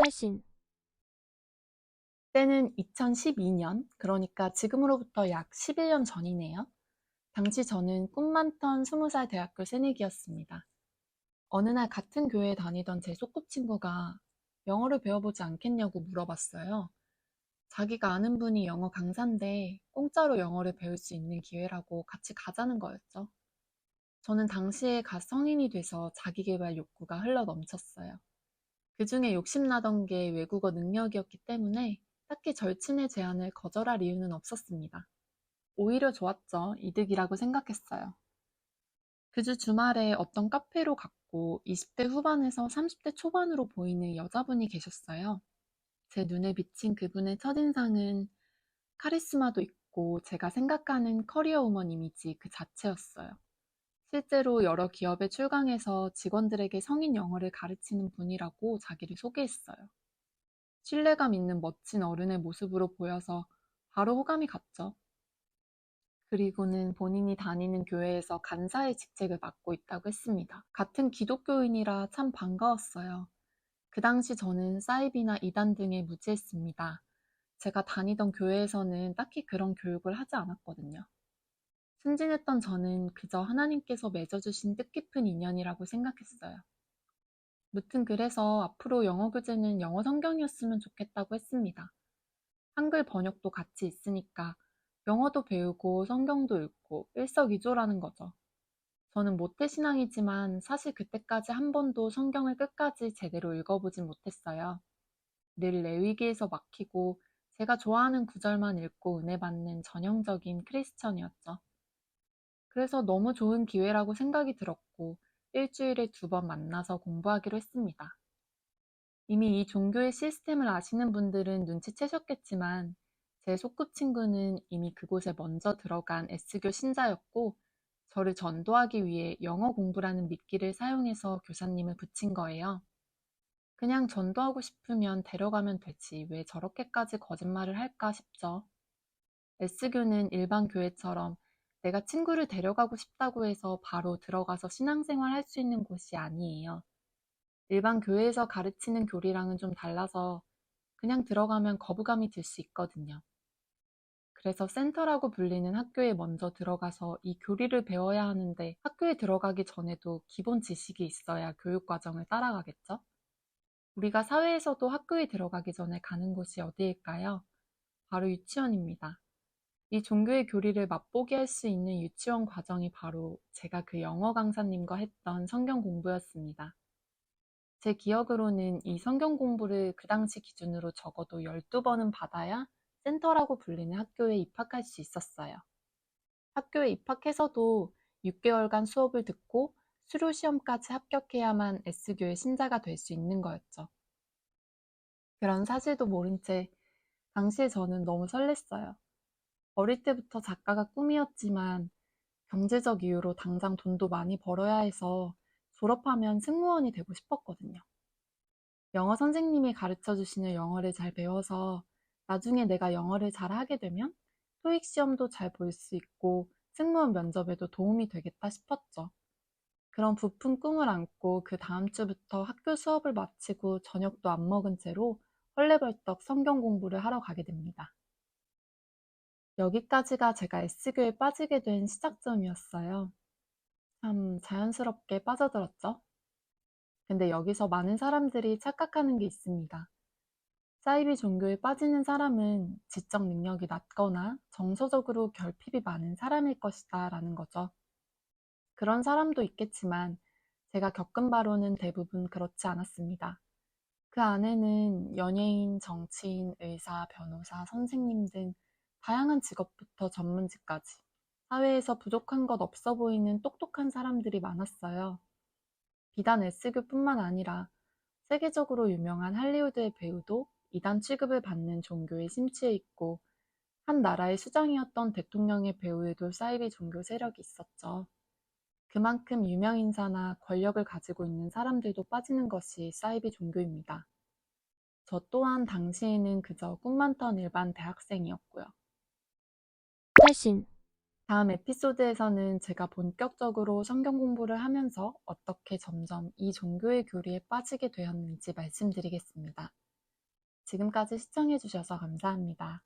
탈신, 때는 2012년, 그러니까 지금으로부터 약 11년 전이네요. 당시 저는 꿈 많던 20살 대학교 새내기였습니다. 어느 날 같은 교회에 다니던 제 소꿉친구가 영어를 배워보지 않겠냐고 물어봤어요. 자기가 아는 분이 영어 강사인데 공짜로 영어를 배울 수 있는 기회라고 같이 가자는 거였죠. 저는 당시에 갓 성인이 돼서 자기계발 욕구가 흘러 넘쳤어요. 그중에 욕심나던 게 외국어 능력이었기 때문에 딱히 절친의 제안을 거절할 이유는 없었습니다. 오히려 좋았죠. 이득이라고 생각했어요. 그 주 주말에 어떤 카페로 갔고 20대 후반에서 30대 초반으로 보이는 여자분이 계셨어요. 제 눈에 비친 그분의 첫인상은 카리스마도 있고 제가 생각하는 커리어 우먼 이미지 그 자체였어요. 실제로 여러 기업에 출강해서 직원들에게 성인 영어를 가르치는 분이라고 자기를 소개했어요. 신뢰감 있는 멋진 어른의 모습으로 보여서 바로 호감이 갔죠. 그리고는 본인이 다니는 교회에서 간사의 직책을 맡고 있다고 했습니다. 같은 기독교인이라 참 반가웠어요. 그 당시 저는 사이비나 이단 등에 무지했습니다. 제가 다니던 교회에서는 딱히 그런 교육을 하지 않았거든요. 순진했던 저는 그저 하나님께서 맺어주신 뜻깊은 인연이라고 생각했어요. 무튼 그래서 앞으로 영어 교재는 영어 성경이었으면 좋겠다고 했습니다. 한글 번역도 같이 있으니까 영어도 배우고 성경도 읽고 일석이조라는 거죠. 저는 모태신앙이지만 사실 그때까지 한 번도 성경을 끝까지 제대로 읽어보진 못했어요. 늘 레위기에서 막히고 제가 좋아하는 구절만 읽고 은혜 받는 전형적인 크리스천이었죠. 그래서 너무 좋은 기회라고 생각이 들었고 일주일에 2번 만나서 공부하기로 했습니다. 이미 이 종교의 시스템을 아시는 분들은 눈치채셨겠지만 제 소꿉친구는 이미 그곳에 먼저 들어간 S교 신자였고 저를 전도하기 위해 영어 공부라는 미끼를 사용해서 교사님을 붙인 거예요. 그냥 전도하고 싶으면 데려가면 되지 왜 저렇게까지 거짓말을 할까 싶죠. S교는 일반 교회처럼 내가 친구를 데려가고 싶다고 해서 바로 들어가서 신앙생활 할 수 있는 곳이 아니에요. 일반 교회에서 가르치는 교리랑은 좀 달라서 그냥 들어가면 거부감이 들 수 있거든요. 그래서 센터라고 불리는 학교에 먼저 들어가서 이 교리를 배워야 하는데 학교에 들어가기 전에도 기본 지식이 있어야 교육 과정을 따라가겠죠? 우리가 사회에서도 학교에 들어가기 전에 가는 곳이 어디일까요? 바로 유치원입니다. 이 종교의 교리를 맛보게 할 수 있는 유치원 과정이 바로 제가 그 영어 강사님과 했던 성경 공부였습니다. 제 기억으로는 이 성경 공부를 그 당시 기준으로 적어도 12번은 받아야 센터라고 불리는 학교에 입학할 수 있었어요. 학교에 입학해서도 6개월간 수업을 듣고 수료 시험까지 합격해야만 S교의 신자가 될 수 있는 거였죠. 그런 사실도 모른 채 당시에 저는 너무 설렜어요. 어릴 때부터 작가가 꿈이었지만 경제적 이유로 당장 돈도 많이 벌어야 해서 졸업하면 승무원이 되고 싶었거든요. 영어 선생님이 가르쳐 주시는 영어를 잘 배워서 나중에 내가 영어를 잘 하게 되면 토익 시험도 잘 볼 수 있고 승무원 면접에도 도움이 되겠다 싶었죠. 그런 부푼 꿈을 안고 그 다음 주부터 학교 수업을 마치고 저녁도 안 먹은 채로 헐레벌떡 성경 공부를 하러 가게 됩니다. 여기까지가 제가 S교에 빠지게 된 시작점이었어요. 참 자연스럽게 빠져들었죠. 근데 여기서 많은 사람들이 착각하는 게 있습니다. 사이비 종교에 빠지는 사람은 지적 능력이 낮거나 정서적으로 결핍이 많은 사람일 것이다 라는 거죠. 그런 사람도 있겠지만 제가 겪은 바로는 대부분 그렇지 않았습니다. 그 안에는 연예인, 정치인, 의사, 변호사, 선생님 등 다양한 직업부터 전문직까지 사회에서 부족한 것 없어 보이는 똑똑한 사람들이 많았어요. 비단 S교뿐만 아니라 세계적으로 유명한 할리우드의 배우도 이단 취급을 받는 종교에 심취해 있고 한 나라의 수장이었던 대통령의 배우에도 사이비 종교 세력이 있었죠. 그만큼 유명 인사나 권력을 가지고 있는 사람들도 빠지는 것이 사이비 종교입니다. 저 또한 당시에는 그저 꿈 많던 일반 대학생이었고요. 탈신, 다음 에피소드에서는 제가 본격적으로 성경 공부를 하면서 어떻게 점점 이 종교의 교리에 빠지게 되었는지 말씀드리겠습니다. 지금까지 시청해주셔서 감사합니다.